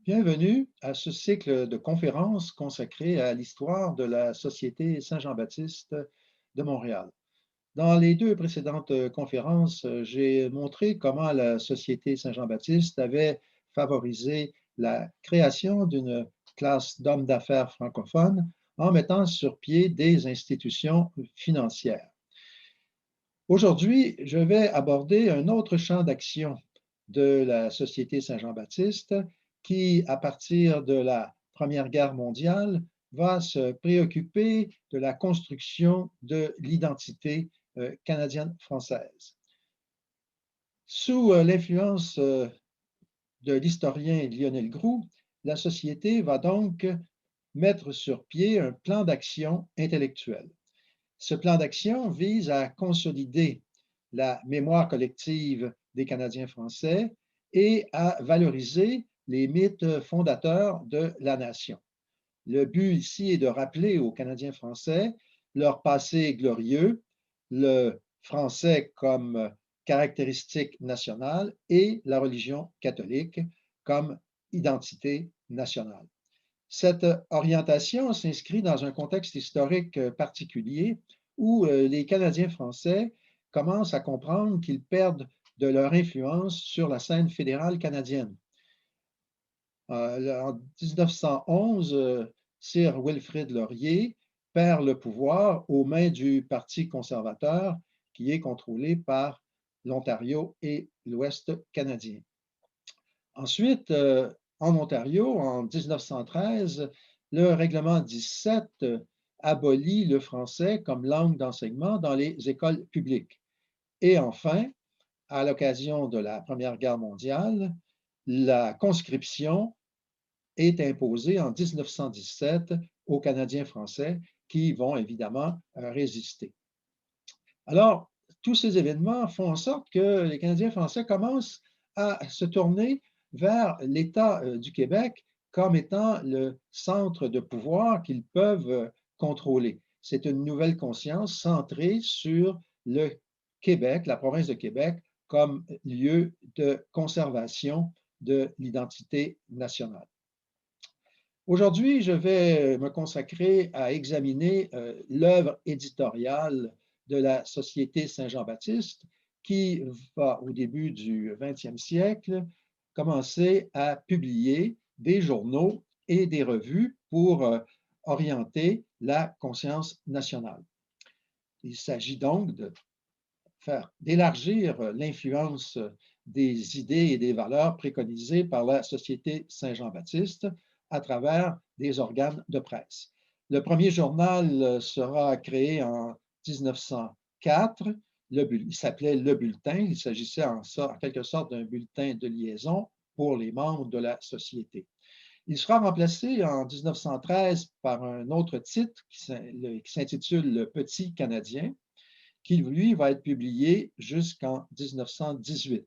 Bienvenue à ce cycle de conférences consacré à l'histoire de la Société Saint-Jean-Baptiste de Montréal. Dans les deux précédentes conférences, j'ai montré comment la Société Saint-Jean-Baptiste avait favorisé la création d'une classe d'hommes d'affaires francophones en mettant sur pied des institutions financières. Aujourd'hui, je vais aborder un autre champ d'action de la Société Saint-Jean-Baptiste qui, à partir de la Première Guerre mondiale, va se préoccuper de la construction de l'identité canadienne-française. Sous l'influence de l'historien Lionel Groulx, la Société va donc mettre sur pied un plan d'action intellectuel. Ce plan d'action vise à consolider la mémoire collective des Canadiens français et à valoriser les mythes fondateurs de la nation. Le but ici est de rappeler aux Canadiens français leur passé glorieux, le français comme caractéristique nationale et la religion catholique comme identité nationale. Cette orientation s'inscrit dans un contexte historique particulier où les Canadiens français commencent à comprendre qu'ils perdent de leur influence sur la scène fédérale canadienne. En 1911, Sir Wilfrid Laurier perd le pouvoir aux mains du Parti conservateur qui est contrôlé par l'Ontario et l'Ouest canadien. Ensuite, en Ontario, en 1913, le règlement 17 abolit le français comme langue d'enseignement dans les écoles publiques. Et enfin, à l'occasion de la Première Guerre mondiale, la conscription est imposée en 1917 aux Canadiens français qui vont évidemment résister. Alors, tous ces événements font en sorte que les Canadiens français commencent à se tourner vers l'État du Québec comme étant le centre de pouvoir qu'ils peuvent contrôler. C'est une nouvelle conscience centrée sur le Québec, la province de Québec, comme lieu de conservation de l'identité nationale. Aujourd'hui, je vais me consacrer à examiner l'œuvre éditoriale de la Société Saint-Jean-Baptiste qui va, au début du 20e siècle, commencer à publier des journaux et des revues pour orienter la conscience nationale. Il s'agit donc d'élargir l'influence des idées et des valeurs préconisées par la Société Saint-Jean-Baptiste à travers des organes de presse. Le premier journal sera créé en 1904. Il s'appelait Le Bulletin. Il s'agissait en quelque sorte d'un bulletin de liaison pour les membres de la Société. Il sera remplacé en 1913 par un autre titre qui s'intitule Le Petit Canadien, qui, lui, va être publié jusqu'en 1918.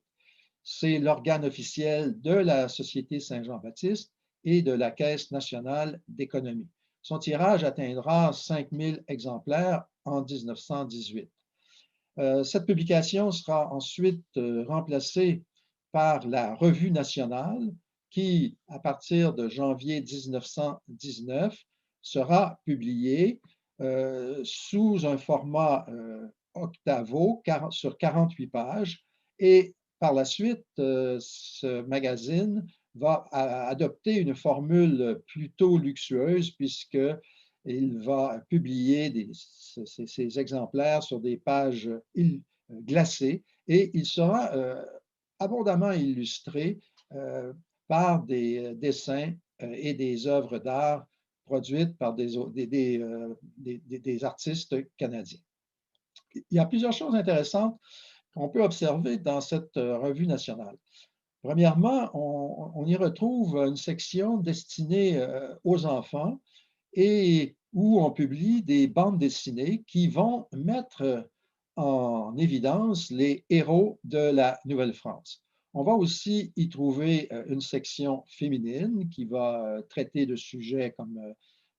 C'est l'organe officiel de la Société Saint-Jean-Baptiste et de la Caisse nationale d'économie. Son tirage atteindra 5000 exemplaires en 1918. Cette publication sera ensuite remplacée par la Revue nationale qui, à partir de janvier 1919, sera publiée sous un format octavo sur 48 pages et par la suite, ce magazine va adopter une formule plutôt luxueuse puisqu'il va publier ces exemplaires sur des pages glacées et il sera abondamment illustré par des dessins et des œuvres d'art produites par des artistes canadiens. Il y a plusieurs choses intéressantes qu'on peut observer dans cette revue nationale. Premièrement, on y retrouve une section destinée aux enfants et où on publie des bandes dessinées qui vont mettre en évidence les héros de la Nouvelle-France. On va aussi y trouver une section féminine qui va traiter de sujets comme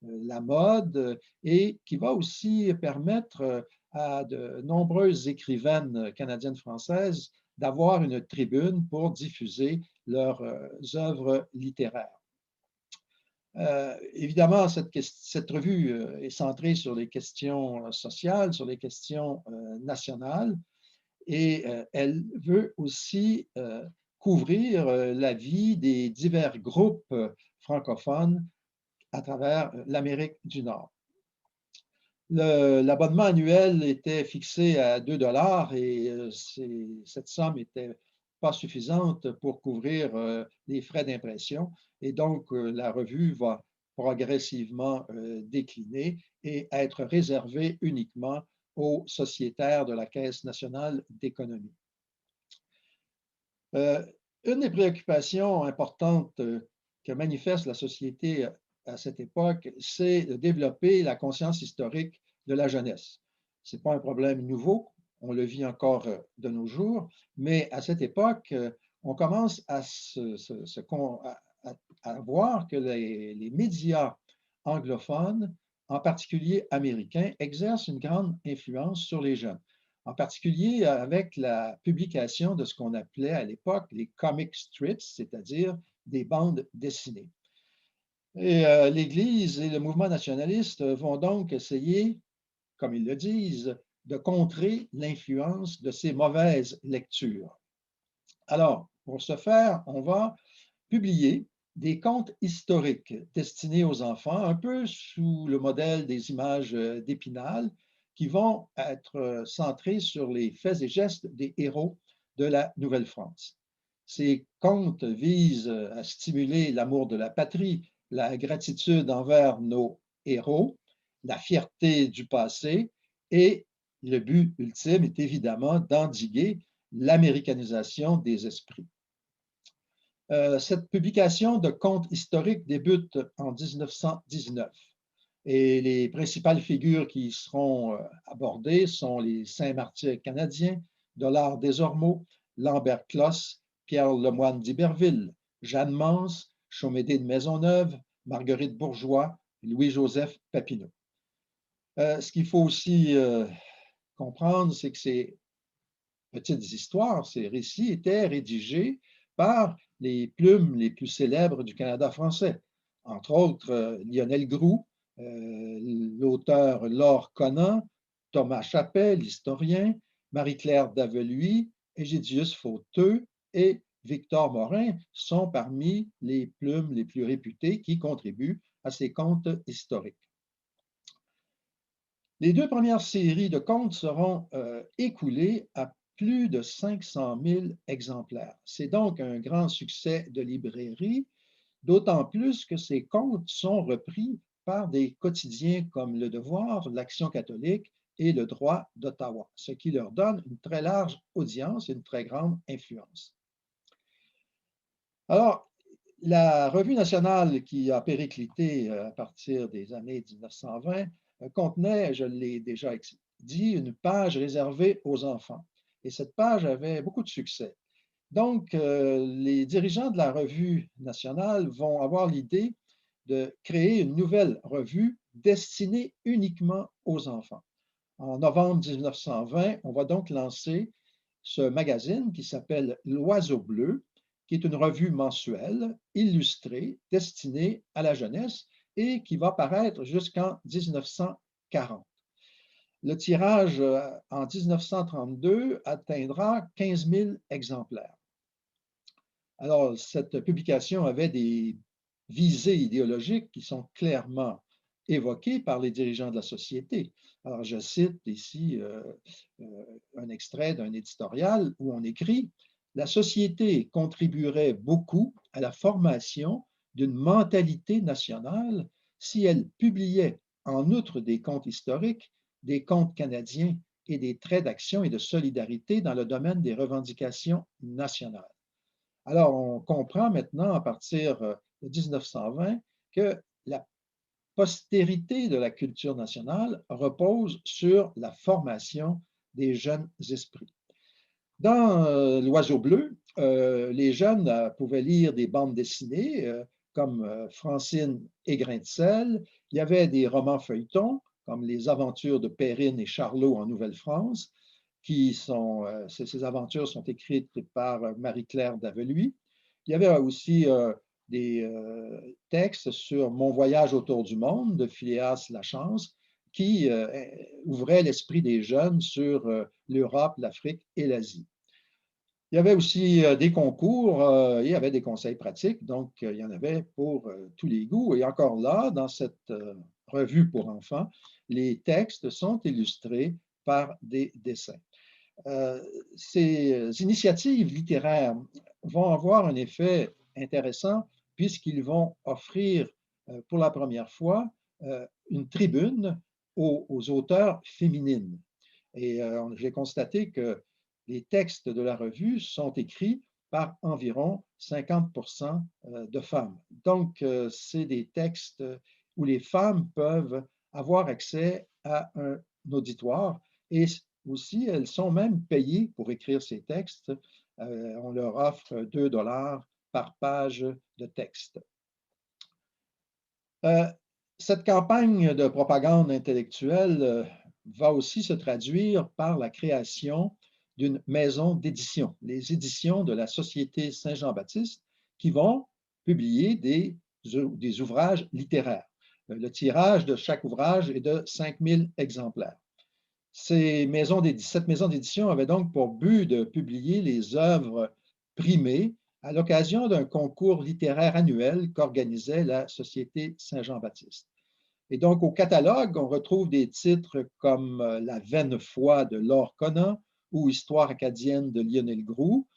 la mode et qui va aussi permettre à de nombreuses écrivaines canadiennes-françaises d'avoir une tribune pour diffuser leurs œuvres littéraires. Évidemment, cette revue est centrée sur les questions sociales, sur les questions nationales, et elle veut aussi couvrir la vie des divers groupes francophones à travers l'Amérique du Nord. L'abonnement annuel était fixé à 2 et cette somme n'était pas suffisante pour couvrir les frais d'impression. Et donc, la revue va progressivement décliner et être réservée uniquement aux sociétaires de la Caisse nationale d'économie. Une des préoccupations importantes que manifeste la société à cette époque, c'est de développer la conscience historique de la jeunesse. Ce n'est pas un problème nouveau, on le vit encore de nos jours, mais à cette époque, on commence à voir que les médias anglophones, en particulier américains, exercent une grande influence sur les jeunes, en particulier avec la publication de ce qu'on appelait à l'époque les comic strips, c'est-à-dire des bandes dessinées. Et l'Église et le mouvement nationaliste vont donc essayer, comme ils le disent, de contrer l'influence de ces mauvaises lectures. Alors, pour ce faire, on va publier des contes historiques destinés aux enfants, un peu sous le modèle des images d'Épinal, qui vont être centrés sur les faits et gestes des héros de la Nouvelle-France. Ces contes visent à stimuler l'amour de la patrie, la gratitude envers nos héros, la fierté du passé, et le but ultime est évidemment d'endiguer l'américanisation des esprits. Cette publication de contes historiques débute en 1919 et les principales figures qui y seront abordées sont les Saint-Martyrs canadiens, Dollard Desormeaux, Lambert Closse, Pierre Lemoine d'Iberville, Jeanne Mance, Chaumédé de Maisonneuve, Marguerite Bourgeois, Louis-Joseph Papineau. Ce qu'il faut aussi comprendre, c'est que ces petites histoires, ces récits étaient rédigés par les plumes les plus célèbres du Canada français, entre autres Lionel Groulx, l'auteur Laure Connan, Thomas Chappet, l'historien, Marie-Claire Daveluy, Égidius Fauteux et Victor Morin sont parmi les plumes les plus réputées qui contribuent à ces contes historiques. Les deux premières séries de contes seront écoulées à plus de 500 000 exemplaires. C'est donc un grand succès de librairie, d'autant plus que ces contes sont repris par des quotidiens comme Le Devoir, l'Action catholique et Le Droit d'Ottawa, ce qui leur donne une très large audience et une très grande influence. Alors, la Revue nationale qui a périclité à partir des années 1920 contenait, je l'ai déjà dit, une page réservée aux enfants. Et cette page avait beaucoup de succès. Donc, les dirigeants de la Revue nationale vont avoir l'idée de créer une nouvelle revue destinée uniquement aux enfants. En novembre 1920, on va donc lancer ce magazine qui s'appelle L'Oiseau bleu, qui est une revue mensuelle illustrée destinée à la jeunesse et qui va paraître jusqu'en 1940. Le tirage en 1932 atteindra 15 000 exemplaires. Alors, cette publication avait des visées idéologiques qui sont clairement évoquées par les dirigeants de la société. Alors, je cite ici un extrait d'un éditorial où on écrit « La société contribuerait beaucoup à la formation d'une mentalité nationale si elle publiait, en outre des contes historiques, des contes canadiens et des traits d'action et de solidarité dans le domaine des revendications nationales. » Alors, on comprend maintenant, à partir de 1920, que la postérité de la culture nationale repose sur la formation des jeunes esprits. Dans L'Oiseau bleu, les jeunes pouvaient lire des bandes dessinées comme Francine et Grain de sel. Il y avait des romans feuilletons comme Les aventures de Perrine et Charlot en Nouvelle-France. Ces aventures sont écrites par Marie-Claire Daveluy. Il y avait aussi des textes sur Mon voyage autour du monde de Phileas Lachance, qui ouvrait l'esprit des jeunes sur l'Europe, l'Afrique et l'Asie. Il y avait aussi des concours, il y avait des conseils pratiques, donc il y en avait pour tous les goûts. Et encore là, dans cette revue pour enfants, les textes sont illustrés par des dessins. Ces initiatives littéraires vont avoir un effet intéressant puisqu'ils vont offrir pour la première fois une tribune aux auteurs féminines. Et j'ai constaté que les textes de la revue sont écrits par environ 50 de femmes. Donc, c'est des textes où les femmes peuvent avoir accès à un auditoire et aussi, elles sont même payées pour écrire ces textes. On leur offre 2 par page de texte. Cette campagne de propagande intellectuelle va aussi se traduire par la création d'une maison d'édition, les éditions de la Société Saint-Jean-Baptiste, qui vont publier des ouvrages littéraires. Le tirage de chaque ouvrage est de 5000 exemplaires. Cette maison d'édition avait donc pour but de publier les œuvres primées à l'occasion d'un concours littéraire annuel qu'organisait la Société Saint-Jean-Baptiste. Et donc, au catalogue, on retrouve des titres comme La vaine foi de Laure Conant ou Histoire acadienne de Lionel Groulx.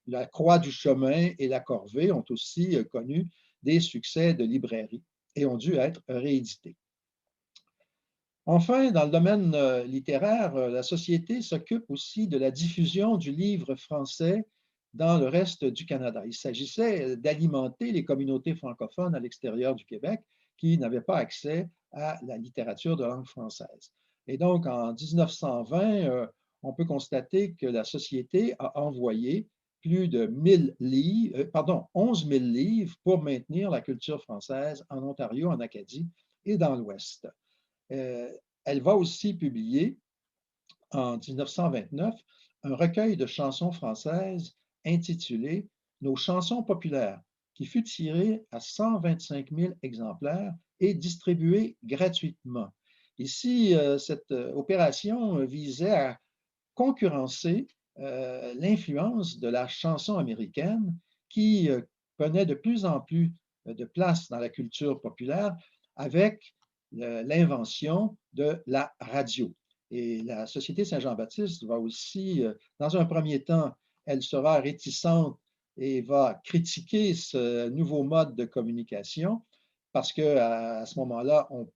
La Croix du chemin et La Corvée ont aussi connu des succès de librairie et ont dû être réédités. Enfin, dans le domaine littéraire, la Société s'occupe aussi de la diffusion du livre français dans le reste du Canada. Il s'agissait d'alimenter les communautés francophones à l'extérieur du Québec qui n'avaient pas accès à la littérature de langue française. Et donc, en 1920, on peut constater que la Société a envoyé plus de 11 000 livres pour maintenir la culture française en Ontario, en Acadie et dans l'Ouest. Elle va aussi publier en 1929 un recueil de chansons françaises intitulé Nos chansons populaires, qui fut tiré à 125 000 exemplaires et distribué gratuitement. Ici, cette opération visait à concurrencer l'influence de la chanson américaine qui prenait de plus en plus de place dans la culture populaire avec l'invention de la radio. Et la Société Saint-Jean-Baptiste va aussi, dans un premier temps, elle sera réticente et va critiquer ce nouveau mode de communication parce qu'à ce moment-là, on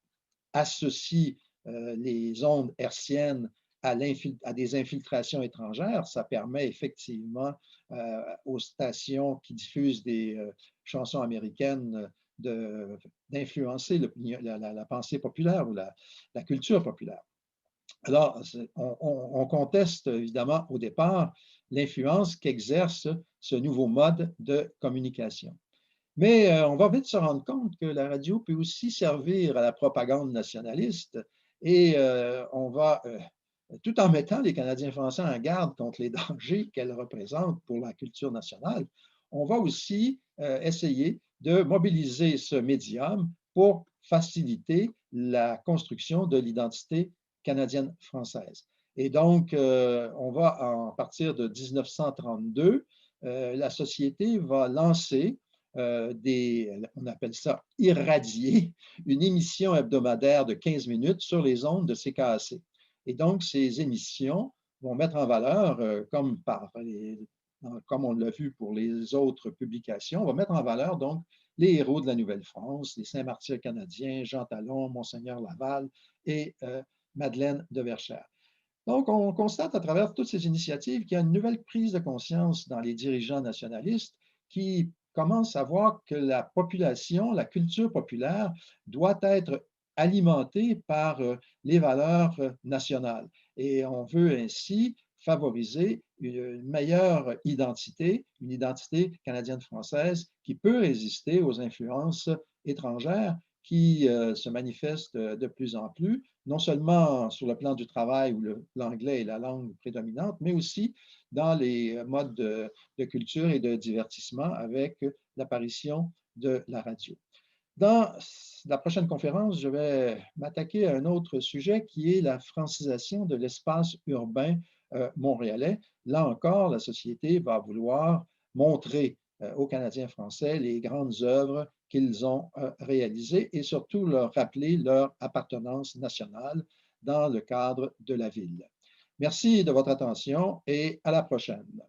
associe les ondes hertziennes à des infiltrations étrangères. Ça permet effectivement aux stations qui diffusent des chansons américaines d'influencer la pensée populaire ou la culture populaire. Alors, on conteste évidemment au départ l'influence qu'exerce ce nouveau mode de communication. Mais on va vite se rendre compte que la radio peut aussi servir à la propagande nationaliste et on va, tout en mettant les Canadiens français en garde contre les dangers qu'elle représente pour la culture nationale, on va aussi essayer de mobiliser ce médium pour faciliter la construction de l'identité canadienne-française. Et donc, on va, à partir de 1932, la Société va lancer on appelle ça irradier, une émission hebdomadaire de 15 minutes sur les ondes de CKAC. Et donc, ces émissions vont mettre en valeur, comme on l'a vu pour les autres publications, on va mettre en valeur donc les héros de la Nouvelle-France, les Saint-Martyrs canadiens, Jean Talon, Monseigneur Laval et Madeleine de Verchères. Donc, on constate à travers toutes ces initiatives qu'il y a une nouvelle prise de conscience dans les dirigeants nationalistes qui commencent à voir que la population, la culture populaire doit être alimentée par les valeurs nationales. Et on veut ainsi favoriser une meilleure identité, une identité canadienne-française qui peut résister aux influences étrangères qui se manifeste de plus en plus, non seulement sur le plan du travail où l'anglais est la langue prédominante, mais aussi dans les modes de culture et de divertissement avec l'apparition de la radio. Dans la prochaine conférence, je vais m'attaquer à un autre sujet qui est la francisation de l'espace urbain montréalais. Là encore, la société va vouloir montrer aux Canadiens français les grandes œuvres qu'ils ont réalisées et surtout leur rappeler leur appartenance nationale dans le cadre de la ville. Merci de votre attention et à la prochaine.